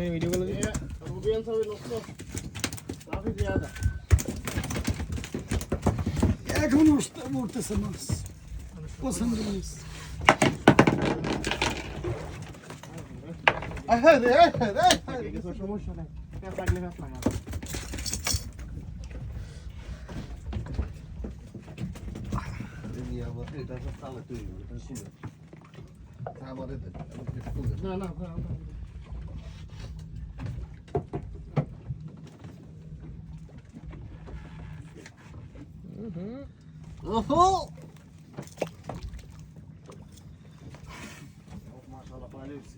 video call দিয়ে রুবিয়ান সবে নষ্ট রাফি জিয়াদা এখন উঠতেছে মাছ পছন্দ মাছ কিছু সমস্যা নাই লাগলে কাটলাম না না ওহো মাশাআল্লাহ পানি উঠছে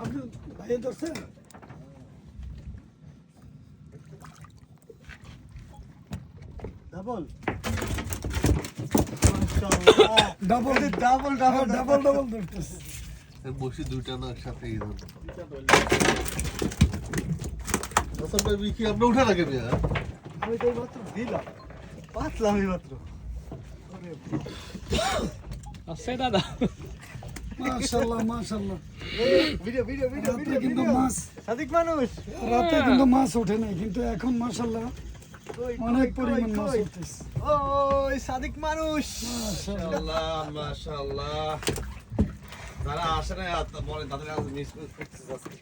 আপনি ভাইয়ে ধরছেন double double double double double ধরতেছে বসে দুইটা না একসাথে কি আমরা উঠে রাখে আমি তো মাত্র দিলাম পাতলাম মাত্র আছে দাদা মাশাআল্লাহ মাশাআল্লাহ ভিডিও ভিডিও ভিডিও রাতে কিন্তু মাছ সাদিক মানুষ রাতে কিন্তু মাছ ওঠে নাই কিন্তু এখন মাশাআল্লাহ অনেক পরিমাণ মাছ উঠতেছে ওই সাদিক মানুষ মাশাআল্লাহ মাশাআল্লাহ যারা আসে না বলে তাদের আজ মিস করতেছে আজকে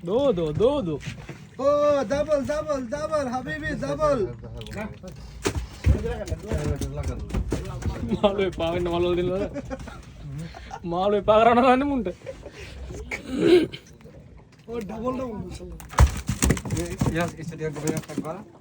দো ও ডাবল ডাবল ডাবল হাবিবি ডাবল మాలో పావండి మాలో తిన్న మాలో పాగరాని ఉంటే ও ডাবল ডাবল মাশাআল্লাহ Ya, esto tiene que ver con